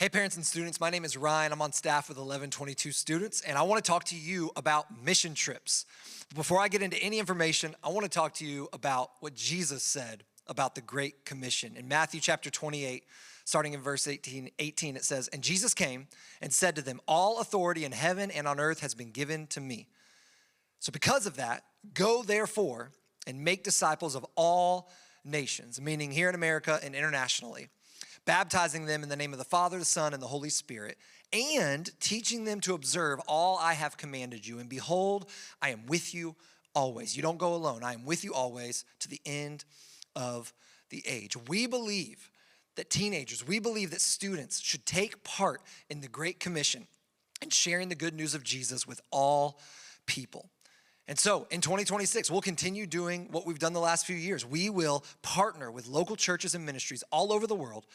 Hey parents and students, my name is Ryan. I'm on staff with 1122 students, and I want to talk to you about mission trips. Before I get into any information, I want to talk to you about what Jesus said about the Great Commission. In Matthew chapter 28, starting in verse 18, it says, "And Jesus came and said to them, 'All authority in heaven and on earth has been given to me. So because of that, go therefore and make disciples of all nations,'" meaning here in America and internationally, "baptizing them in the name of the Father, the Son, and the Holy Spirit, and teaching them to observe all I have commanded you. And behold, I am with you always." You don't go alone. I am with you always to the end of the age. We believe that students should take part in the Great Commission and sharing the good news of Jesus with all people. And so in 2026, we'll continue doing what we've done the last few years. We will partner with local churches and ministries all over the world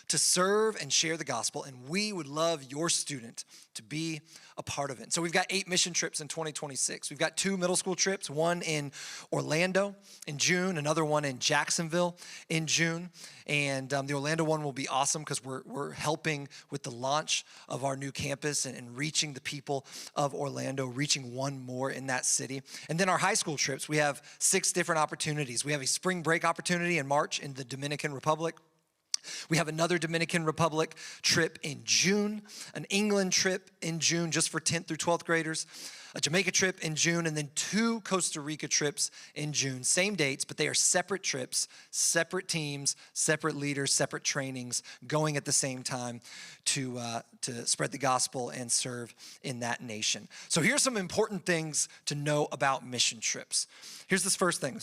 to serve and share the gospel, and we would love your student to be a part of it. So we've got 8 mission trips in 2026. We've got 2 middle school trips, one in Orlando in June, another one in Jacksonville in June. And the Orlando one will be awesome because we're helping with the launch of our new campus and reaching the people of Orlando, reaching one more in that city. And then our high school trips, we have 6 different opportunities. We have a spring break opportunity in March in the Dominican Republic. We have another Dominican Republic trip in June, an England trip in June just for 10th through 12th graders, a Jamaica trip in June, and then 2 Costa Rica trips in June. Same dates, but they are separate trips, separate teams, separate leaders, separate trainings, going at the same time to spread the gospel and serve in that nation. So here's some important things to know about mission trips. Here's this first thing.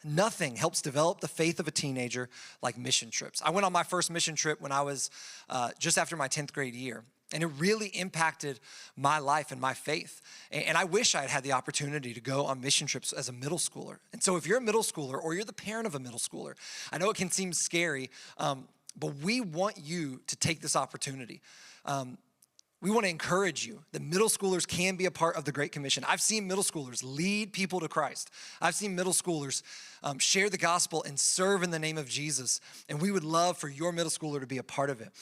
Nothing helps develop the faith of a teenager like mission trips. I went on my first mission trip when I was just after my 10th grade year. And it really impacted my life and my faith. And I wish I had had the opportunity to go on mission trips as a middle schooler. And so if you're a middle schooler or you're the parent of a middle schooler, I know it can seem scary, but we want you to take this opportunity. We want to encourage you that middle schoolers can be a part of the Great Commission. I've seen middle schoolers lead people to Christ. I've seen middle schoolers share the gospel and serve in the name of Jesus. And we would love for your middle schooler to be a part of it.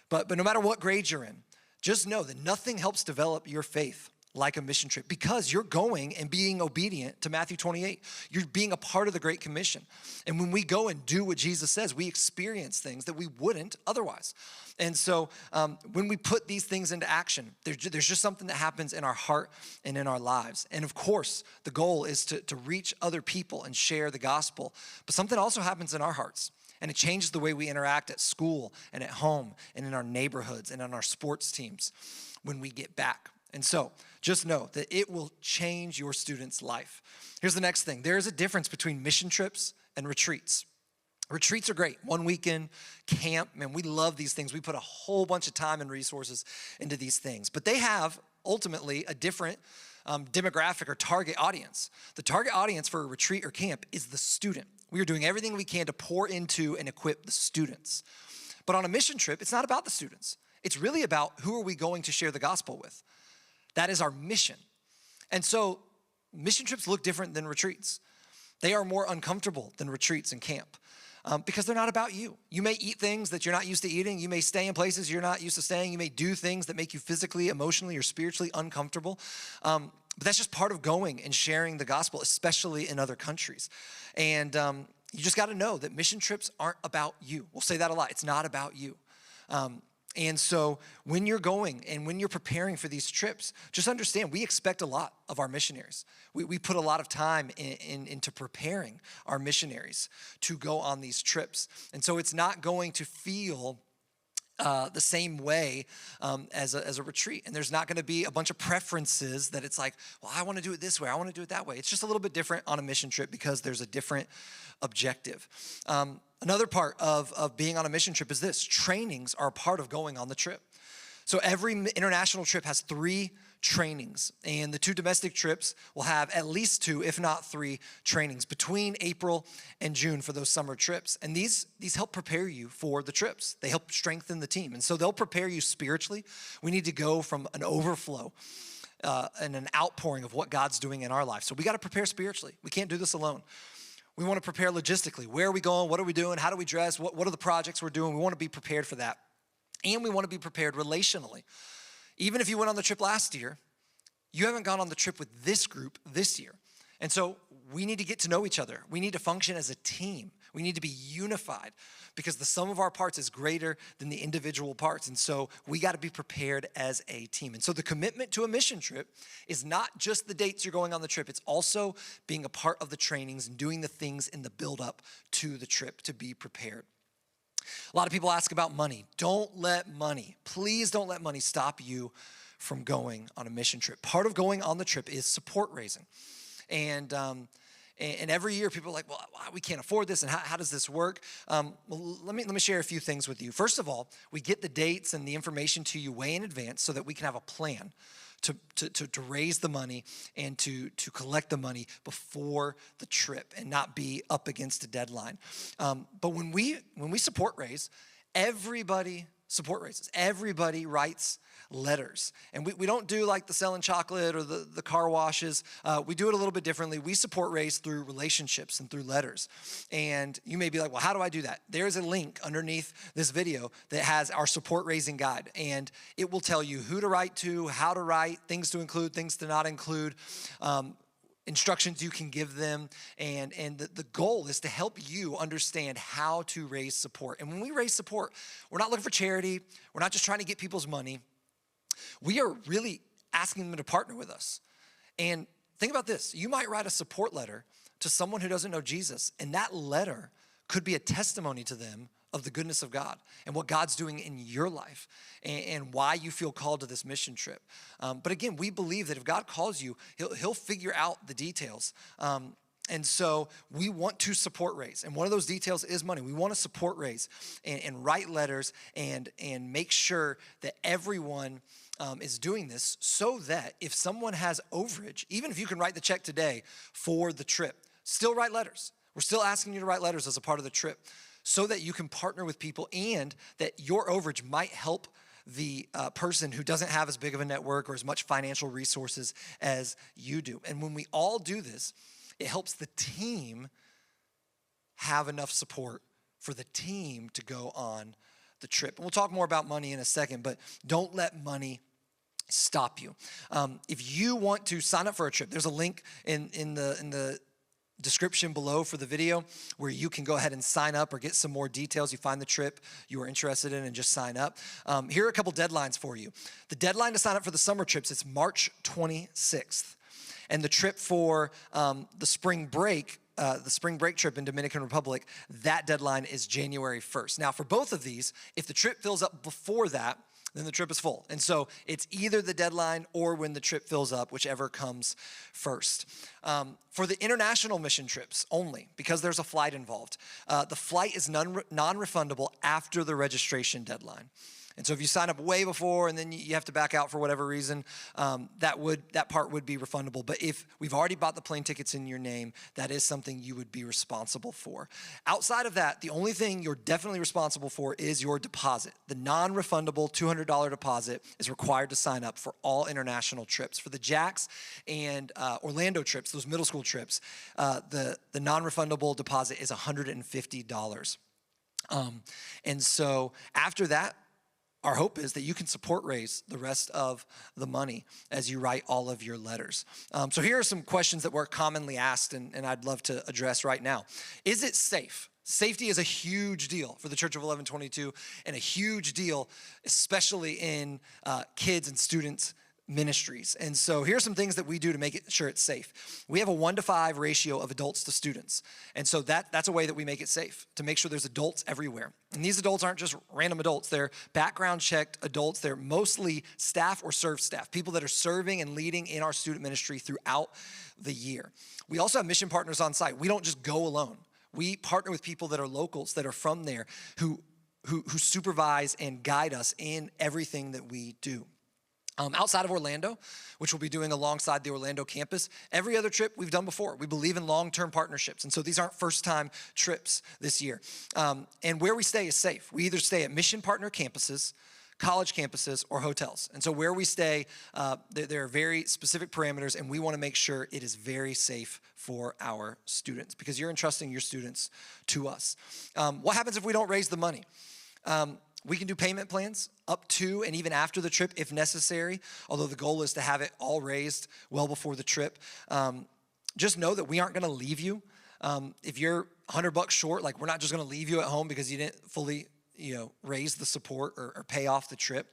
But no matter what grade you're in, just know that nothing helps develop your faith like a mission trip because you're going and being obedient to Matthew 28. You're being a part of the Great Commission. And when we go and do what Jesus says, we experience things that we wouldn't otherwise. And so when we put these things into action, there's just something that happens in our heart and in our lives. And of course, the goal is to reach other people and share the gospel. But something also happens in our hearts. And it changes the way we interact at school and at home and in our neighborhoods and on our sports teams when we get back. And so just know that it will change your student's life. Here's the next thing. There is a difference between mission trips and retreats. Retreats are great. 1 weekend, camp, man, we love these things. We put a whole bunch of time and resources into these things. But they have ultimately a different demographic or target audience. The target audience for a retreat or camp is the student. We are doing everything we can to pour into and equip the students. But on a mission trip, it's not about the students. It's really about who are we going to share the gospel with. That is our mission. And so mission trips look different than retreats. They are more uncomfortable than retreats and camp because they're not about you. You may eat things that you're not used to eating. You may stay in places you're not used to staying. You may do things that make you physically, emotionally, or spiritually uncomfortable. But that's just part of going and sharing the gospel, especially in other countries. And you just got to know that mission trips aren't about you. We'll say that a lot. It's not about you. And so when you're going and when you're preparing for these trips, just understand we expect a lot of our missionaries. We put a lot of time into preparing our missionaries to go on these trips. And so it's not going to feel the same way as a retreat. And there's not going to be a bunch of preferences that it's like, well, I want to do it this way. I want to do it that way. It's just a little bit different on a mission trip because there's a different objective. Another part of being on a mission trip is this. Trainings are a part of going on the trip. So every international trip has 3 trainings, and the 2 domestic trips will have at least 2, if not 3, trainings between April and June for those summer trips. And these help prepare you for the trips. They help strengthen the team. And so they'll prepare you spiritually. We need to go from an overflow and an outpouring of what God's doing in our life. So we got to prepare spiritually. We can't do this alone. We want to prepare logistically. Where are we going? What are we doing? How do we dress? What are the projects we're doing? We want to be prepared for that. And we want to be prepared relationally. Even if you went on the trip last year, you haven't gone on the trip with this group this year. And so we need to get to know each other. We need to function as a team. We need to be unified because the sum of our parts is greater than the individual parts. And so we got to be prepared as a team. And so the commitment to a mission trip is not just the dates you're going on the trip. It's also being a part of the trainings and doing the things in the build-up to the trip to be prepared. A lot of people ask about money. Please don't let money stop you from going on a mission trip. Part of going on the trip is support raising. And every year people are like, well, we can't afford this, and how does this work? Well, let me share a few things with you. First of all, we get the dates and the information to you way in advance so that we can have a plan to raise the money and to collect the money before the trip and not be up against a deadline. But when we support raise, everybody support raises. Everybody writes letters. And we don't do like the selling chocolate or the car washes. We do it a little bit differently. We support raise through relationships and through letters. And you may be like, well, how do I do that? There's a link underneath this video that has our support raising guide. And it will tell you who to write to, how to write, things to include, things to not include, instructions you can give them, and the goal is to help you understand how to raise support. And when we raise support, we're not looking for charity. We're not just trying to get people's money. We are really asking them to partner with us. And think about this. You might write a support letter to someone who doesn't know Jesus, and that letter could be a testimony to them of the goodness of God and what God's doing in your life and why you feel called to this mission trip. But again, we believe that if God calls you, he'll figure out the details. And so we want to support raise. And one of those details is money. We want to support raise and write letters and make sure that everyone is doing this so that if someone has overage, even if you can write the check today for the trip, still write letters. We're still asking you to write letters as a part of the trip, so that you can partner with people and that your overage might help the person who doesn't have as big of a network or as much financial resources as you do. And when we all do this, it helps the team have enough support for the team to go on the trip. And we'll talk more about money in a second, but don't let money stop you. If you want to sign up for a trip, there's a link in the description below for the video where you can go ahead and sign up or get some more details. You find the trip you are interested in and just sign up. Here are a couple deadlines for you. The deadline to sign up for the summer trips, it's March 26th. And the trip for the spring break trip in Dominican Republic, that deadline is January 1st. Now for both of these, if the trip fills up before that, then the trip is full. And so it's either the deadline or when the trip fills up, whichever comes first. For the international mission trips only, because there's a flight involved, the flight is non-refundable after the registration deadline. And so if you sign up way before and then you have to back out for whatever reason, that part would be refundable. But if we've already bought the plane tickets in your name, that is something you would be responsible for. Outside of that, the only thing you're definitely responsible for is your deposit. The non-refundable $200 deposit is required to sign up for all international trips. For the Jacks and Orlando trips, those middle school trips, the non-refundable deposit is $150. And so after that, our hope is that you can support raise the rest of the money as you write all of your letters. So here are some questions that were commonly asked and I'd love to address right now. Is it safe? Safety is a huge deal for the Church of 1122 and a huge deal, especially in kids and students ministries. And so here's some things that we do to make sure it's safe. We have a 1-to-5 ratio of adults to students. And so that's a way that we make it safe, to make sure there's adults everywhere. And these adults aren't just random adults. They're background checked adults. They're mostly staff or serve staff, people that are serving and leading in our student ministry throughout the year. We also have mission partners on site. We don't just go alone. We partner with people that are locals, that are from there, who supervise and guide us in everything that we do. Outside of Orlando, which we'll be doing alongside the Orlando campus, every other trip we've done before. We believe in long-term partnerships, and so these aren't first-time trips this year. And where we stay is safe. We either stay at mission partner campuses, college campuses, or hotels. And so where we stay, there are very specific parameters, and we want to make sure it is very safe for our students because you're entrusting your students to us. What happens if we don't raise the money? We can do payment plans up to and even after the trip if necessary, although the goal is to have it all raised well before the trip. Just know that we aren't gonna leave you. If you're $100 short, like we're not just gonna leave you at home because you didn't fully, raise the support or pay off the trip.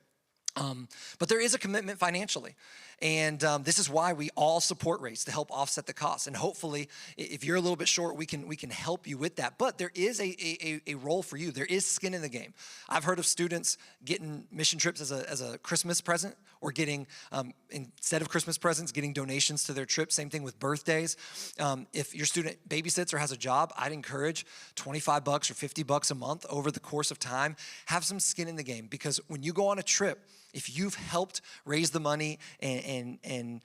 But there is a commitment financially. And this is why we all support rates to help offset the costs. And hopefully, if you're a little bit short, we can help you with that. But there is a role for you. There is skin in the game. I've heard of students getting mission trips as a Christmas present, or getting, instead of Christmas presents, getting donations to their trip. Same thing with birthdays. If your student babysits or has a job, I'd encourage $25 or $50 a month over the course of time. Have some skin in the game, because when you go on a trip, if you've helped raise the money and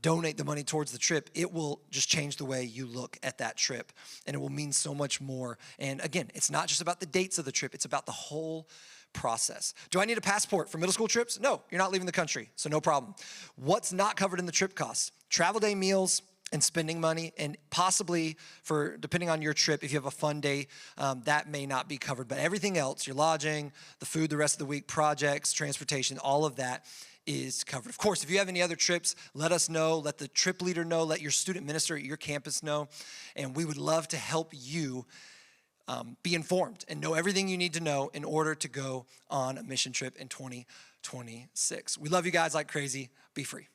donate the money towards the trip, it will just change the way you look at that trip, and it will mean so much more. And again, it's not just about the dates of the trip, it's about the whole process. Do I need a passport for middle school trips? No, you're not leaving the country, so no problem. What's not covered in the trip costs? Travel day meals and spending money, and possibly, for depending on your trip, if you have a fun day, that may not be covered. But everything else, your lodging, the food the rest of the week, projects, transportation, all of that is covered. Of course, if you have any other trips, let us know, let the trip leader know, let your student minister at your campus know, and we would love to help you be informed and know everything you need to know in order to go on a mission trip in 2026. We love you guys like crazy. Be free.